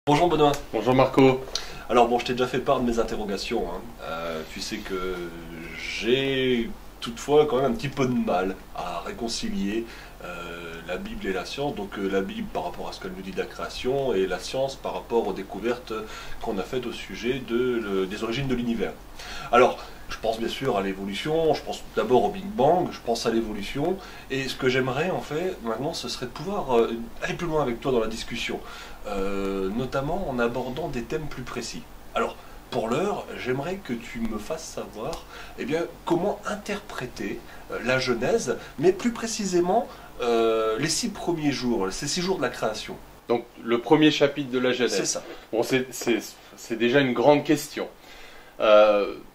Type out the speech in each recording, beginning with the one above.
Bonjour Benoît. Bonjour Marco. Alors bon, je t'ai déjà fait part de mes interrogations, hein. Tu sais que j'ai toutefois quand même un petit peu de mal à réconcilier la Bible et la science. Donc la Bible par rapport à ce qu'elle nous dit de la création et la science par rapport aux découvertes qu'on a faites au sujet des origines de l'univers. Alors, je pense bien sûr à l'évolution, je pense d'abord au Big Bang, je pense à l'évolution, et ce que j'aimerais en fait maintenant ce serait de pouvoir aller plus loin avec toi dans la discussion, notamment en abordant des thèmes plus précis. Alors, pour l'heure, j'aimerais que tu me fasses savoir comment interpréter la Genèse, mais plus précisément les 6 premiers jours, ces 6 jours de la création. Donc le premier chapitre de la Genèse. C'est ça. Bon, c'est déjà une grande question.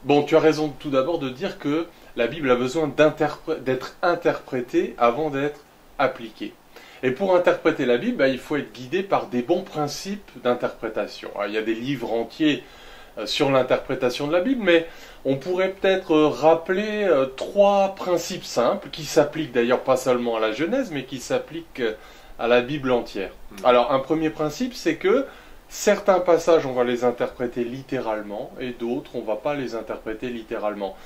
Bon, tu as raison tout d'abord de dire que la Bible a besoin d'être interprétée avant d'être appliquée. Et pour interpréter la Bible, il faut être guidé par des bons principes d'interprétation. Il y a des livres entiers sur l'interprétation de la Bible, mais on pourrait peut-être rappeler 3 principes simples qui s'appliquent d'ailleurs pas seulement à la Genèse, mais qui s'appliquent à la Bible entière. Alors, un premier principe, c'est que certains passages, on va les interpréter littéralement, et d'autres, on ne va pas les interpréter littéralement.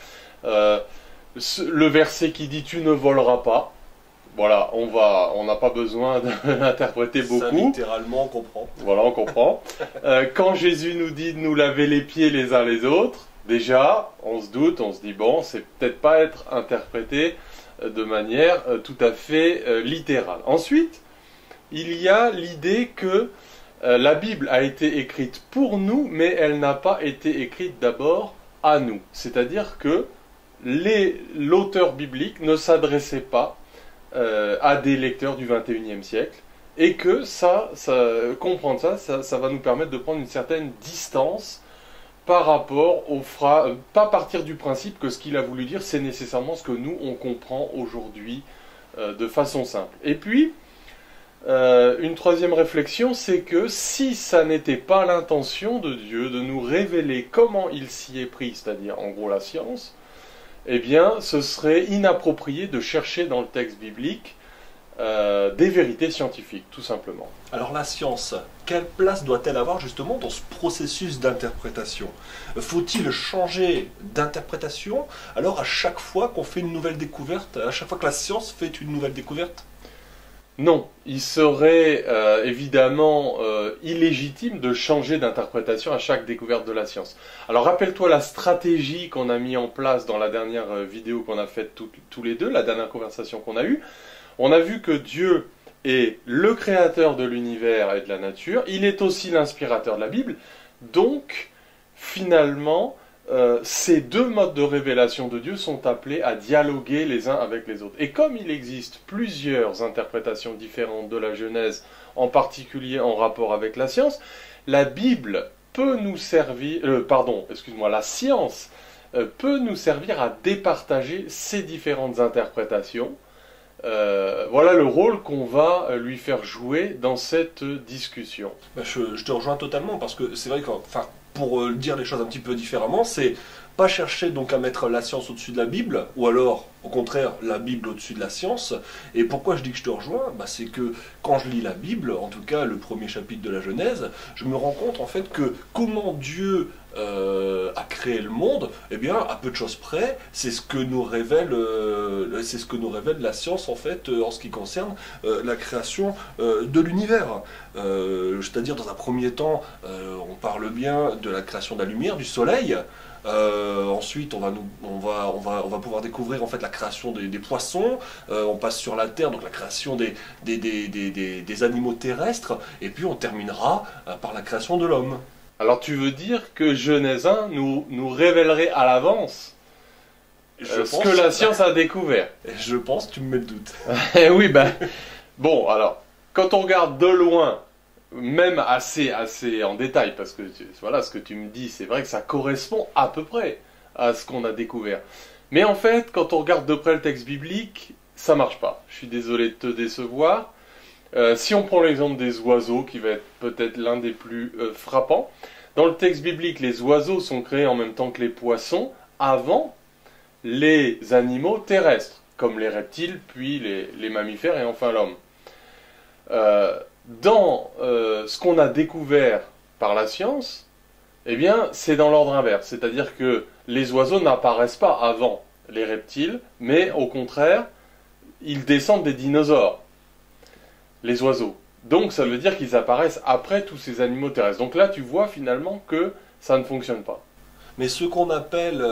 Le verset qui dit « tu ne voleras pas », voilà, on n'a pas besoin de l'interpréter beaucoup. Ça, littéralement, on comprend. Voilà, on comprend. Quand Jésus nous dit de nous laver les pieds les uns les autres, déjà, on se doute, on se dit, bon, c'est peut-être pas être interprété de manière tout à fait littérale. Ensuite, il y a l'idée que la Bible a été écrite pour nous, mais elle n'a pas été écrite d'abord à nous. C'est-à-dire que l'auteur biblique ne s'adressait pas à des lecteurs du XXIe siècle, et que comprendre ça va nous permettre de prendre une certaine distance par rapport pas partir du principe que ce qu'il a voulu dire, c'est nécessairement ce que nous, on comprend aujourd'hui de façon simple. Et puis, une troisième réflexion, c'est que si ça n'était pas l'intention de Dieu de nous révéler comment il s'y est pris, c'est-à-dire en gros la science, eh bien ce serait inapproprié de chercher dans le texte biblique des vérités scientifiques, tout simplement. Alors la science, quelle place doit-elle avoir justement dans ce processus d'interprétation? Faut-il changer d'interprétation alors à chaque fois qu'on fait une nouvelle découverte, à chaque fois que la science fait une nouvelle découverte? Non, il serait évidemment illégitime de changer d'interprétation à chaque découverte de la science. Alors rappelle-toi la stratégie qu'on a mis en place dans la dernière vidéo qu'on a faite tous les deux, la dernière conversation qu'on a eue. On a vu que Dieu est le créateur de l'univers et de la nature, il est aussi l'inspirateur de la Bible, donc finalement ces deux modes de révélation de Dieu sont appelés à dialoguer les uns avec les autres. Et comme il existe plusieurs interprétations différentes de la Genèse, en particulier en rapport avec la science, la Bible peut nous servir, la science peut nous servir à départager ces différentes interprétations. Voilà le rôle qu'on va lui faire jouer dans cette discussion. Je te rejoins totalement, parce que c'est vrai que, pour dire les choses un petit peu différemment, c'est pas chercher donc à mettre la science au-dessus de la Bible, ou alors au contraire la Bible au-dessus de la science. Et pourquoi je dis que je te rejoins, c'est que quand je lis la Bible, en tout cas le premier chapitre de la Genèse, je me rends compte en fait que comment Dieu a créé le monde, à peu de choses près, c'est ce que nous révèle la science en fait en ce qui concerne la création de l'univers. C'est-à-dire dans un premier temps, on parle bien de la création de la lumière, du soleil. Ensuite, on va pouvoir découvrir en fait la création des poissons. On passe sur la terre, donc la création des animaux terrestres. Et puis on terminera par la création de l'homme. Alors tu veux dire que Genèse 1 nous révélerait à l'avance ce que la science a découvert? Je pense, tu me mets le doute. Oui, bon, alors, quand on regarde de loin, même assez en détail, parce que voilà, ce que tu me dis, c'est vrai que ça correspond à peu près à ce qu'on a découvert. Mais en fait, quand on regarde de près le texte biblique, ça marche pas. Je suis désolé de te décevoir. Si on prend l'exemple des oiseaux, qui va être peut-être l'un des plus frappants, dans le texte biblique, les oiseaux sont créés en même temps que les poissons, avant les animaux terrestres, comme les reptiles, puis les mammifères et enfin l'homme. Dans ce qu'on a découvert par la science, eh bien, c'est dans l'ordre inverse. C'est-à-dire que les oiseaux n'apparaissent pas avant les reptiles, mais au contraire, ils descendent des dinosaures, les oiseaux. Donc ça veut dire qu'ils apparaissent après tous ces animaux terrestres. Donc là, tu vois finalement que ça ne fonctionne pas. Mais ce qu'on appelle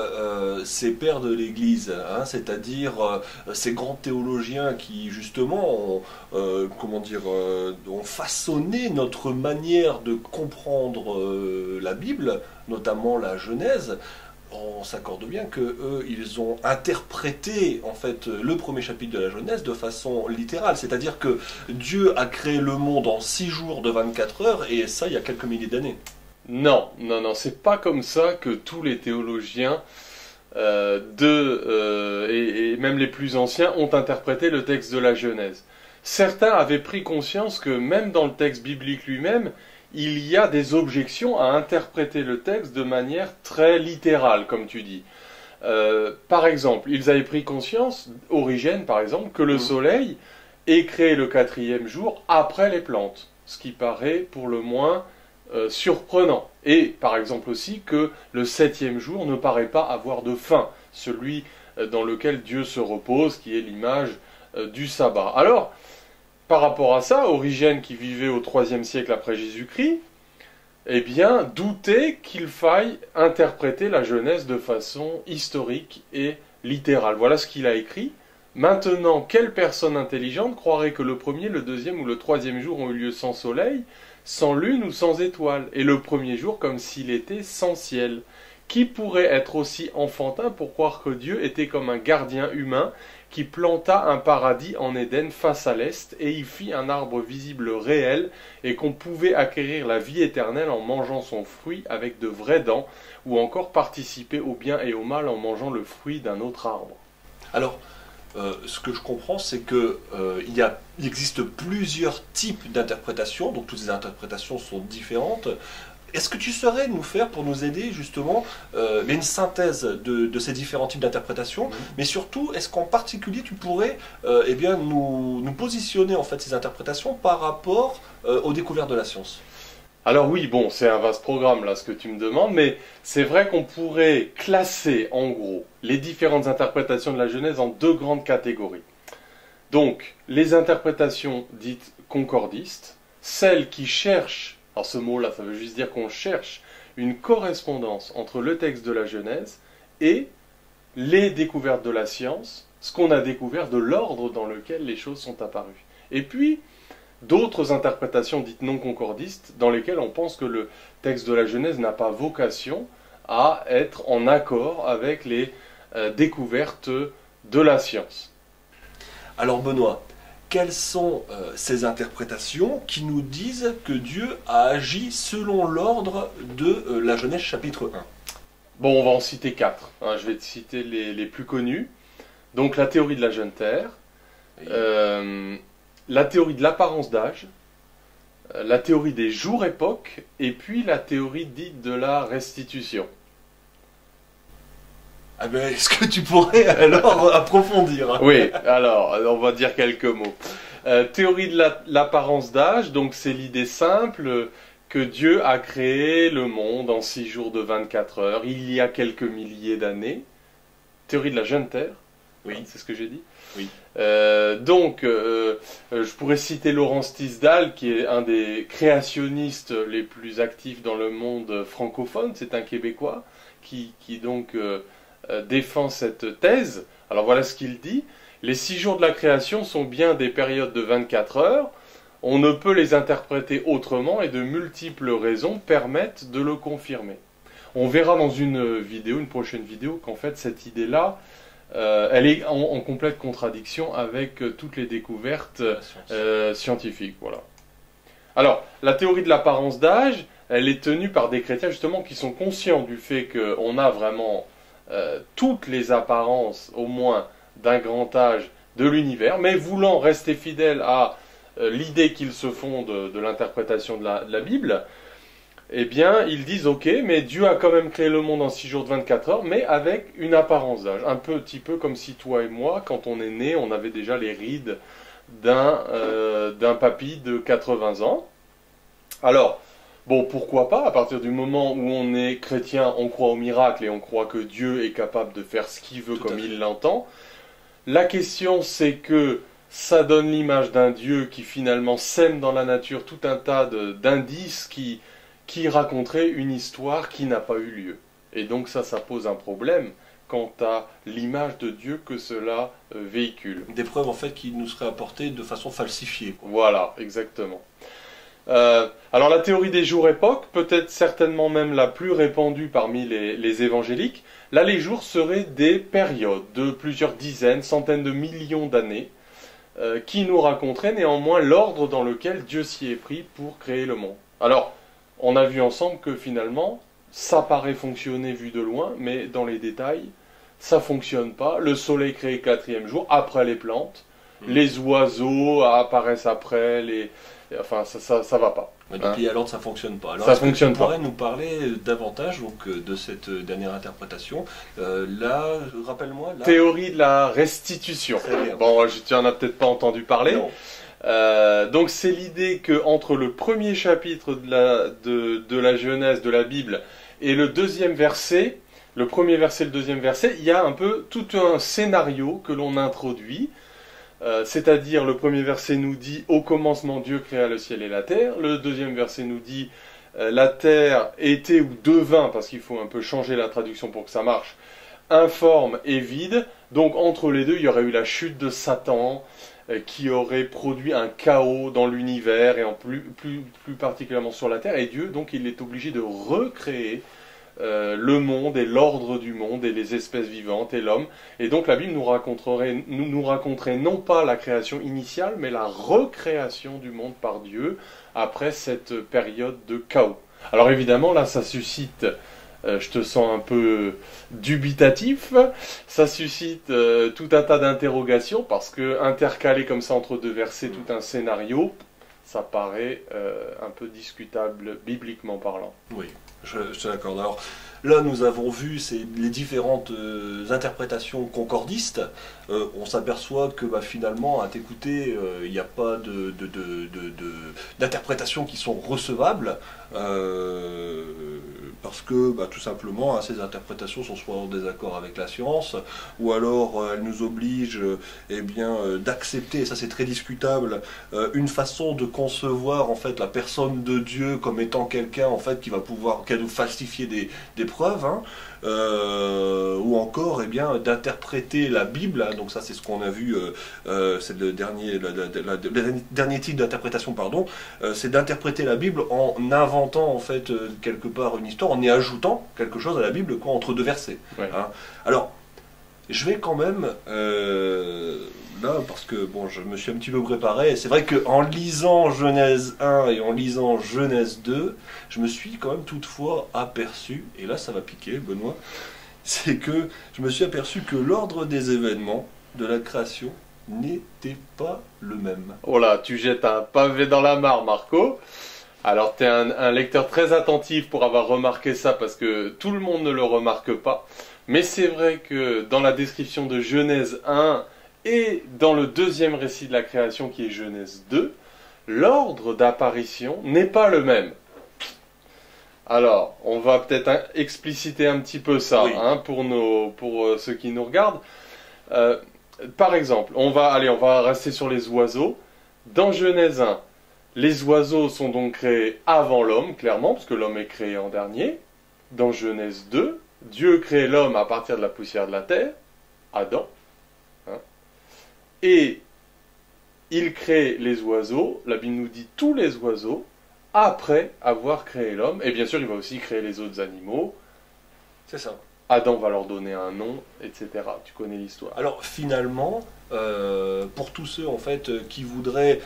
ces pères de l'Église, hein, c'est-à-dire ces grands théologiens qui justement ont façonné notre manière de comprendre la Bible, notamment la Genèse, on s'accorde bien que eux, ils ont interprété en fait le premier chapitre de la Genèse de façon littérale, c'est-à-dire que Dieu a créé le monde en 6 jours de 24 heures et ça il y a quelques milliers d'années. Non, non, non, c'est pas comme ça que tous les théologiens et même les plus anciens ont interprété le texte de la Genèse. Certains avaient pris conscience que même dans le texte biblique lui-même, il y a des objections à interpréter le texte de manière très littérale, comme tu dis. Par exemple, ils avaient pris conscience, Origène par exemple, que le soleil est créé le 4e jour après les plantes, ce qui paraît pour le moins surprenant. Et par exemple aussi que le 7e jour ne paraît pas avoir de fin, celui dans lequel Dieu se repose, qui est l'image du sabbat. Alors, par rapport à ça, Origène, qui vivait au IIIe siècle après Jésus-Christ, eh bien, doutait qu'il faille interpréter la Genèse de façon historique et littérale. Voilà ce qu'il a écrit. Maintenant, quelle personne intelligente croirait que le 1er, le 2e ou le 3e jour ont eu lieu sans soleil, sans lune ou sans étoile, et le 1er jour comme s'il était sans ciel? Qui pourrait être aussi enfantin pour croire que Dieu était comme un gardien humain qui planta un paradis en Éden face à l'est et y fit un arbre visible réel et qu'on pouvait acquérir la vie éternelle en mangeant son fruit avec de vraies dents ou encore participer au bien et au mal en mangeant le fruit d'un autre arbre? Alors, ce que je comprends, c'est que il existe plusieurs types d'interprétations, donc toutes ces interprétations sont différentes. Est-ce que tu saurais nous faire, pour nous aider justement, une synthèse de ces différents types d'interprétations, mais surtout, est-ce qu'en particulier tu pourrais eh bien, nous positionner en fait ces interprétations par rapport aux découvertes de la science? Alors oui, bon, c'est un vaste programme là ce que tu me demandes, mais c'est vrai qu'on pourrait classer en gros les différentes interprétations de la Genèse en 2 grandes catégories. Donc, les interprétations dites concordistes, celles qui cherchent, alors ce mot-là, ça veut juste dire qu'on cherche une correspondance entre le texte de la Genèse et les découvertes de la science, ce qu'on a découvert de l'ordre dans lequel les choses sont apparues. Et puis, d'autres interprétations dites non concordistes, dans lesquelles on pense que le texte de la Genèse n'a pas vocation à être en accord avec les découvertes de la science. Alors Benoît, quelles sont ces interprétations qui nous disent que Dieu a agi selon l'ordre de la Genèse chapitre 1? Bon, on va en citer 4. Hein, je vais te citer les plus connus. Donc la théorie de la jeune terre, la théorie de l'apparence d'âge, la théorie des jours-époques, et puis la théorie dite de la restitution. Ah ben, est-ce que tu pourrais alors approfondir? Oui, alors, on va dire quelques mots. Théorie de l'apparence d'âge, donc c'est l'idée simple que Dieu a créé le monde en 6 jours de 24 heures, il y a quelques milliers d'années. Théorie de la jeune terre, oui, c'est ce que j'ai dit. Oui. Je pourrais citer Laurence Tisdale, qui est un des créationnistes les plus actifs dans le monde francophone. C'est un Québécois qui donc défend cette thèse. Alors voilà ce qu'il dit. Les 6 jours de la création sont bien des périodes de 24 heures. On ne peut les interpréter autrement et de multiples raisons permettent de le confirmer. On verra dans une prochaine vidéo, qu'en fait cette idée-là, elle est en complète contradiction avec toutes les découvertes scientifiques. Voilà. Alors, la théorie de l'apparence d'âge, elle est tenue par des chrétiens justement qui sont conscients du fait qu'on a vraiment toutes les apparences, au moins, d'un grand âge de l'univers, mais voulant rester fidèles à l'idée qu'ils se font de l'interprétation de la Bible, eh bien, ils disent, ok, mais Dieu a quand même créé le monde en 6 jours de 24 heures, mais avec une apparence d'âge. Un petit peu comme si toi et moi, quand on est né, on avait déjà les rides d'un papy de 80 ans. Alors, Bon, pourquoi pas, à partir du moment où on est chrétien, on croit au miracle et on croit que Dieu est capable de faire ce qu'il veut comme il l'entend. La question, c'est que ça donne l'image d'un Dieu qui finalement sème dans la nature tout un tas d'indices qui raconteraient une histoire qui n'a pas eu lieu. Et donc ça pose un problème quant à l'image de Dieu que cela véhicule. Des preuves en fait qui nous seraient apportées de façon falsifiée. Voilà, exactement. Alors la théorie des jours-époques, peut-être certainement même la plus répandue parmi les évangéliques, là les jours seraient des périodes de plusieurs dizaines, centaines de millions d'années, qui nous raconteraient néanmoins l'ordre dans lequel Dieu s'y est pris pour créer le monde. Alors, on a vu ensemble que finalement, ça paraît fonctionner vu de loin, mais dans les détails, ça fonctionne pas. Le soleil crée le 4e jour, après les plantes, les oiseaux apparaissent après, enfin ça va pas. Mais donc il y a l'ordre, ça fonctionne pas. Alors ça fonctionne pas. Tu pourrais nous parler davantage donc, de cette dernière interprétation. Là, rappelle-moi. Là... Théorie de la restitution. Bon, tu en as peut-être pas entendu parler. Non. Donc c'est l'idée que entre le premier chapitre de la Genèse de la Bible et le deuxième verset, le premier verset et le deuxième verset, il y a un peu tout un scénario que l'on introduit. C'est-à-dire le premier verset nous dit « Au commencement Dieu créa le ciel et la terre ». Le deuxième verset nous dit « La terre était ou devint », parce qu'il faut un peu changer la traduction pour que ça marche, « informe et vide ». Donc entre les deux, il y aurait eu la chute de Satan qui aurait produit un chaos dans l'univers et plus particulièrement sur la terre. Et Dieu, donc, il est obligé de recréer le monde et l'ordre du monde et les espèces vivantes et l'homme. Et donc la Bible nous raconterait non pas la création initiale, mais la recréation du monde par Dieu après cette période de chaos. Alors évidemment, là, ça suscite, je te sens un peu dubitatif, ça suscite tout un tas d'interrogations, parce que intercaler comme ça entre deux versets tout un scénario, ça paraît un peu discutable bibliquement parlant. Oui. Je te l'accorde. Alors là, nous avons vu les différentes interprétations concordistes. On s'aperçoit que finalement, à t'écouter, il n'y a pas d'interprétations qui sont recevables. Parce que tout simplement, ces interprétations sont soit en désaccord avec la science, ou alors elles nous obligent d'accepter, et ça c'est très discutable, une façon de concevoir en fait la personne de Dieu comme étant quelqu'un en fait qui va nous falsifier des preuves, ou encore d'interpréter la Bible, donc ça c'est ce qu'on a vu, c'est le dernier type d'interprétation, pardon, c'est d'interpréter la Bible en inventant en fait quelque part une histoire, en y ajoutant quelque chose à la Bible entre deux versets. Ouais. Alors, je vais quand même là, parce que bon, je me suis un petit peu préparé, et c'est vrai qu'en lisant Genèse 1 et en lisant Genèse 2, je me suis quand même toutefois aperçu, et là ça va piquer Benoît, c'est que je me suis aperçu que l'ordre des événements de la création n'était pas le même. Oh là, tu jettes un pavé dans la mare, Marco. Alors, tu es un lecteur très attentif pour avoir remarqué ça, parce que tout le monde ne le remarque pas. Mais c'est vrai que dans la description de Genèse 1 et dans le deuxième récit de la création qui est Genèse 2, l'ordre d'apparition n'est pas le même. Alors, on va peut-être expliciter un petit peu ça, oui. Pour ceux qui nous regardent. Par exemple, on va rester sur les oiseaux. Dans Genèse 1, les oiseaux sont donc créés avant l'homme, clairement, parce que l'homme est créé en dernier. Dans Genèse 2, Dieu crée l'homme à partir de la poussière de la terre, Adam. Et il crée les oiseaux, la Bible nous dit tous les oiseaux, après avoir créé l'homme. Et bien sûr, il va aussi créer les autres animaux. C'est ça. Adam va leur donner un nom, etc. Tu connais l'histoire. Alors finalement, pour tous ceux en fait qui voudraient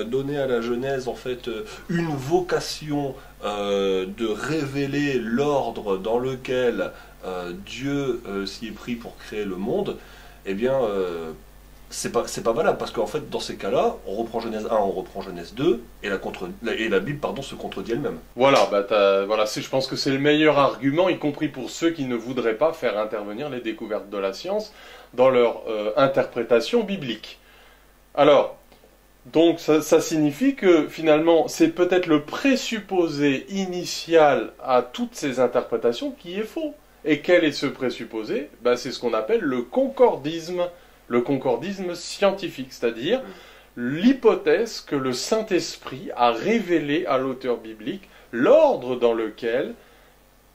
donner à la Genèse en fait une vocation de révéler l'ordre dans lequel Dieu s'y est pris pour créer le monde, eh bien c'est pas valable, parce qu'en fait dans ces cas-là, on reprend Genèse 1, on reprend Genèse 2, et la Bible se contredit elle-même. Voilà, je pense que c'est le meilleur argument, y compris pour ceux qui ne voudraient pas faire intervenir les découvertes de la science dans leur interprétation biblique. Alors, Donc ça signifie que finalement c'est peut-être le présupposé initial à toutes ces interprétations qui est faux. Et quel est ce présupposé? C'est ce qu'on appelle le concordisme scientifique, c'est-à-dire l'hypothèse que le Saint-Esprit a révélé à l'auteur biblique l'ordre dans lequel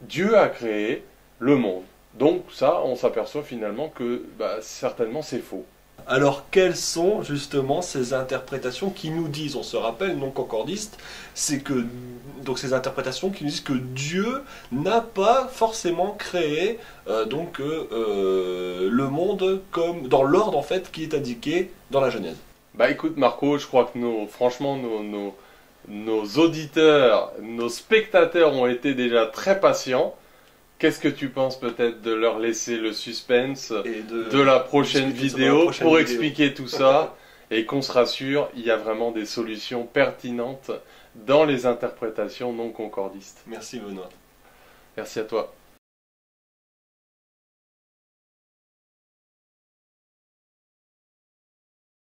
Dieu a créé le monde. Donc ça, on s'aperçoit finalement que certainement c'est faux. Alors, quelles sont justement ces interprétations qui nous disent, on se rappelle, non concordistes, c'est que, donc ces interprétations qui nous disent que Dieu n'a pas forcément créé le monde comme dans l'ordre en fait qui est indiqué dans la Genèse. Écoute Marco, je crois que nos auditeurs, nos spectateurs ont été déjà très patients. Qu'est-ce que tu penses peut-être de leur laisser le suspense de la prochaine vidéo pour expliquer tout ça et qu'on se rassure, il y a vraiment des solutions pertinentes dans les interprétations non concordistes. Merci Benoît. Merci à toi.